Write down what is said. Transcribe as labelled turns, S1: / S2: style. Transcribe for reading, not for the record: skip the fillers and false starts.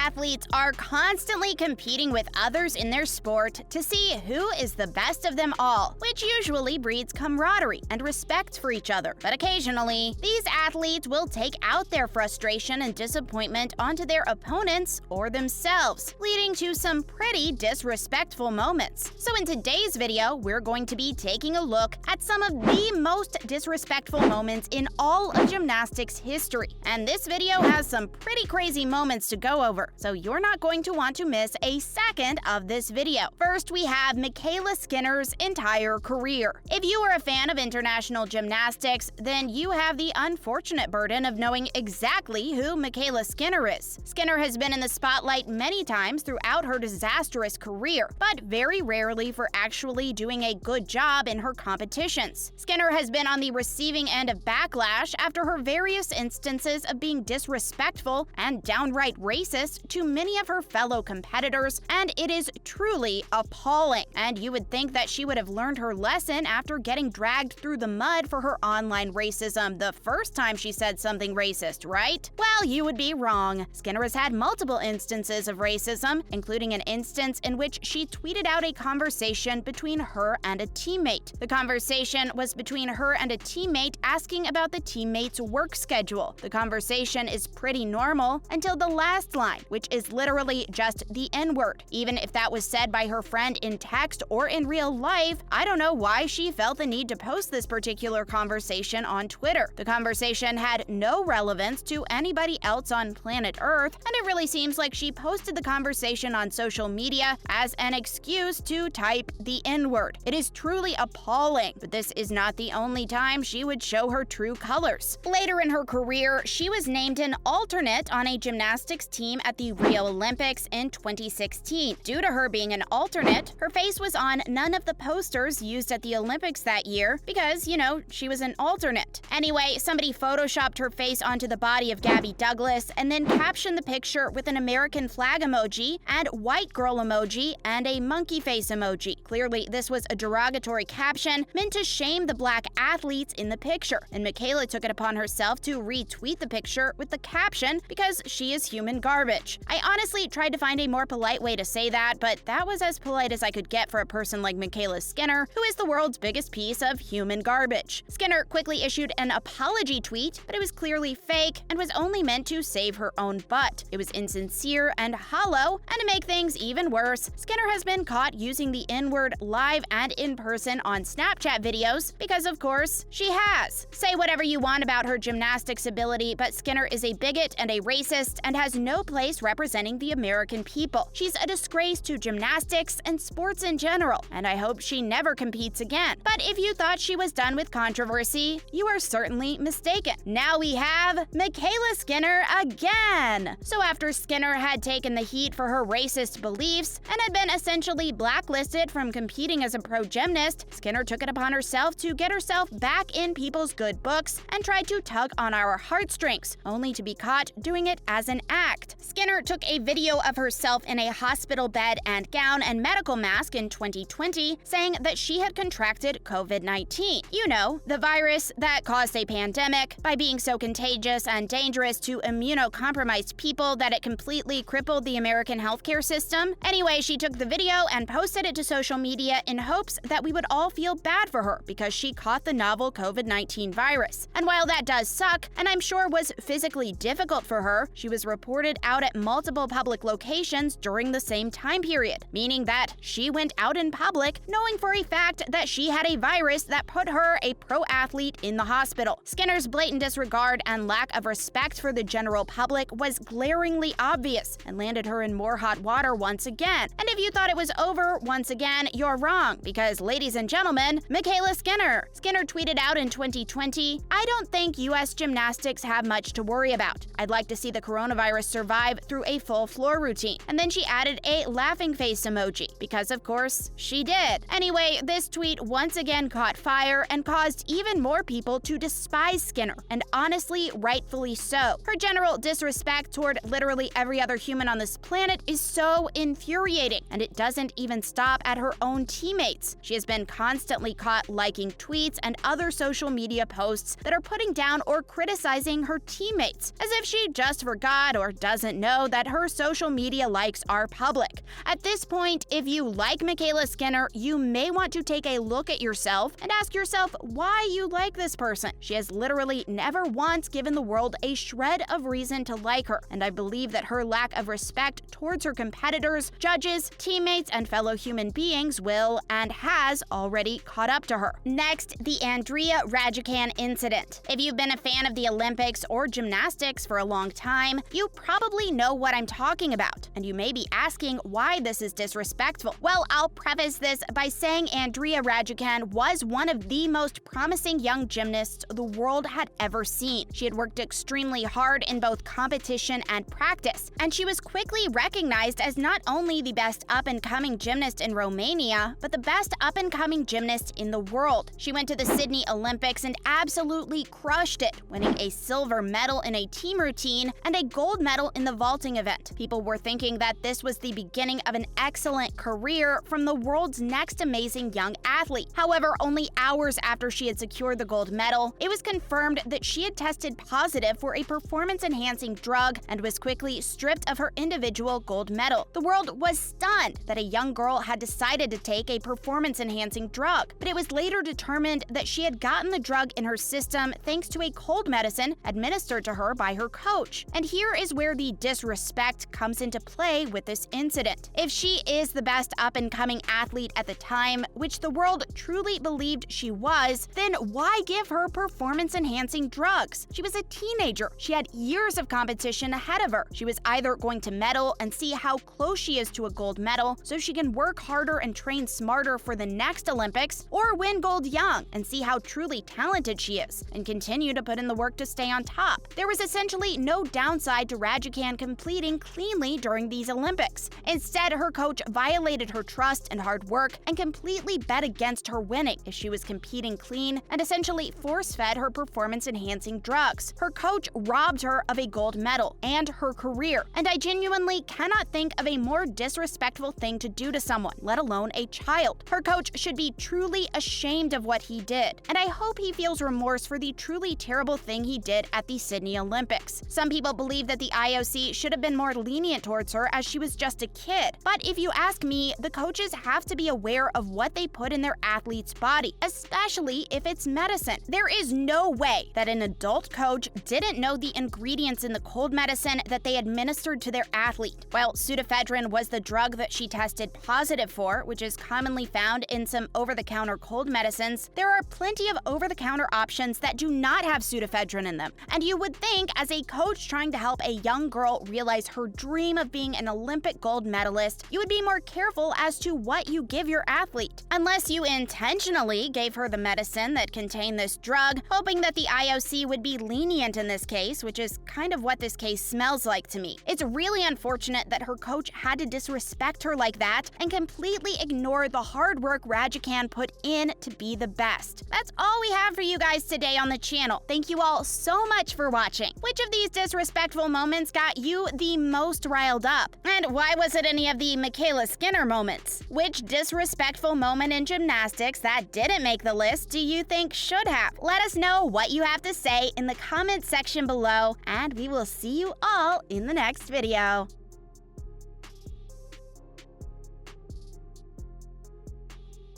S1: athletes are constantly competing with others in their sport to see who is the best of them all, which usually breeds camaraderie and respect for each other. But occasionally, these athletes will take out their frustration and disappointment onto their opponents or themselves, leading to some pretty disrespectful moments. So in today's video, we're going to be taking a look at some of the most disrespectful moments in all of gymnastics history. And this video has some pretty crazy moments to go over, so you're not going to want to miss a second of this video. First, we have MyKayla Skinner's entire career. If you are a fan of international gymnastics, then you have the unfortunate burden of knowing exactly who MyKayla Skinner is. Skinner has been in the spotlight many times throughout her disastrous career, but very rarely for actually doing a good job in her competitions. Skinner has been on the receiving end of backlash after her various instances of being disrespectful and downright racist to many of her fellow competitors, and it is truly appalling. And you would think that she would have learned her lesson after getting dragged through the mud for her online racism the first time she said something racist, right? Well, you would be wrong. Skinner has had multiple instances of racism, including an instance in which she tweeted out a conversation between her and a teammate. The conversation was between her and a teammate asking about the teammate's work schedule. The conversation is pretty normal until the last line, which is literally just the N-word. Even if that was said by her friend in text or in real life, I don't know why she felt the need to post this particular conversation on Twitter. The conversation had no relevance to anybody else on planet Earth, and it really seems like she posted the conversation on social media as an excuse to type the N-word. It is truly appalling, but this is not the only time she would show her true colors. Later in her career, she was named an alternate on a gymnastics team at the Rio Olympics in 2016. Due to her being an alternate, her face was on none of the posters used at the Olympics that year because, she was an alternate. Anyway, somebody photoshopped her face onto the body of Gabby Douglas and then captioned the picture with an American flag emoji and white girl emoji and a monkey face emoji. Clearly, this was a derogatory caption meant to shame the black athletes in the picture, and MyKayla took it upon herself to retweet the picture with the caption because she is human garbage. I honestly tried to find a more polite way to say that, but that was as polite as I could get for a person like MyKayla Skinner, who is the world's biggest piece of human garbage. Skinner quickly issued an apology tweet, but it was clearly fake and was only meant to save her own butt. It was insincere and hollow, and to make things even worse, Skinner has been caught using the N-word live and in person on Snapchat videos because, of course, she has. Say whatever you want about her gymnastics ability, but Skinner is a bigot and a racist and has no place representing the American people. She's a disgrace to gymnastics and sports in general, and I hope she never competes again. But if you thought she was done with controversy, you are certainly mistaken. Now we have MyKayla Skinner again! So after Skinner had taken the heat for her racist beliefs and had been essentially blacklisted from competing as a pro gymnast, Skinner took it upon herself to get herself back in people's good books and tried to tug on our heartstrings, only to be caught doing it as an act. Skinner took a video of herself in a hospital bed and gown and medical mask in 2020, saying that she had contracted COVID-19. You know, the virus that caused a pandemic by being so contagious and dangerous to immunocompromised people that it completely crippled the American healthcare system. Anyway, she took the video and posted it to social media in hopes that we would all feel bad for her because she caught the novel COVID-19 virus. And while that does suck, and I'm sure was physically difficult for her, she was reported out at multiple public locations during the same time period, meaning that she went out in public knowing for a fact that she had a virus that put her, a pro athlete, in the hospital. Skinner's blatant disregard and lack of respect for the general public was glaringly obvious and landed her in more hot water once again. And if you thought it was over, once again, you're wrong, because ladies and gentlemen, MyKayla Skinner. Skinner tweeted out in 2020, "I don't think US gymnastics have much to worry about. I'd like to see the coronavirus survive through a full floor routine." And then she added a laughing face emoji, because of course, she did. Anyway, this tweet once again caught fire and caused even more people to despise Skinner, and honestly, rightfully so. Her general disrespect toward literally every other human on this planet is so infuriating, and it doesn't even stop at her own teammates. She has been constantly caught liking tweets and other social media posts that are putting down or criticizing her teammates, as if she just forgot or doesn't know know that her social media likes are public. At this point, if you like MyKayla Skinner, you may want to take a look at yourself and ask yourself why you like this person. She has literally never once given the world a shred of reason to like her, and I believe that her lack of respect towards her competitors, judges, teammates, and fellow human beings will and has already caught up to her. Next, the Andrea Raducan incident. If you've been a fan of the Olympics or gymnastics for a long time, you probably know what I'm talking about, and you may be asking why this is disrespectful. Well, I'll preface this by saying Andrea Raducan was one of the most promising young gymnasts the world had ever seen. She had worked extremely hard in both competition and practice, and she was quickly recognized as not only the best up-and-coming gymnast in Romania, but the best up-and-coming gymnast in the world. She went to the Sydney Olympics and absolutely crushed it, winning a silver medal in a team routine and a gold medal in the vaulting event. People were thinking that this was the beginning of an excellent career from the world's next amazing young athlete. However, only hours after she had secured the gold medal, it was confirmed that she had tested positive for a performance-enhancing drug and was quickly stripped of her individual gold medal. The world was stunned that a young girl had decided to take a performance-enhancing drug, but it was later determined that she had gotten the drug in her system thanks to a cold medicine administered to her by her coach. And here is where the disrespect comes into play with this incident. If she is the best up-and-coming athlete at the time, which the world truly believed she was, then why give her performance-enhancing drugs? She was a teenager. She had years of competition ahead of her. She was either going to medal and see how close she is to a gold medal so she can work harder and train smarter for the next Olympics, or win gold young and see how truly talented she is and continue to put in the work to stay on top. There was essentially no downside to Raducan completing cleanly during these Olympics. Instead, her coach violated her trust and hard work and completely bet against her winning if she was competing clean and essentially force-fed her performance-enhancing drugs. Her coach robbed her of a gold medal and her career, and I genuinely cannot think of a more disrespectful thing to do to someone, let alone a child. Her coach should be truly ashamed of what he did, and I hope he feels remorse for the truly terrible thing he did at the Sydney Olympics. Some people believe that the IOC should have been more lenient towards her as she was just a kid, but if you ask me, the coaches have to be aware of what they put in their athlete's body, especially if it's medicine. There is no way that an adult coach didn't know the ingredients in the cold medicine that they administered to their athlete. While pseudoephedrine was the drug that she tested positive for, which is commonly found in some over-the-counter cold medicines, there are plenty of over-the-counter options that do not have pseudoephedrine in them. And you would think, as a coach trying to help a young girl realize her dream of being an Olympic gold medalist, you would be more careful as to what you give your athlete. Unless you intentionally gave her the medicine that contained this drug, hoping that the IOC would be lenient in this case, which is kind of what this case smells like to me. It's really unfortunate that her coach had to disrespect her like that and completely ignore the hard work Raducan put in to be the best. That's all we have for you guys today on the channel. Thank you all so much for watching. Which of these disrespectful moments got you the most riled up? And why was it any of the MyKayla Skinner moments? Which disrespectful moment in gymnastics that didn't make the list do you think should have? Let us know what you have to say in the comment section below, and we will see you all in the next video.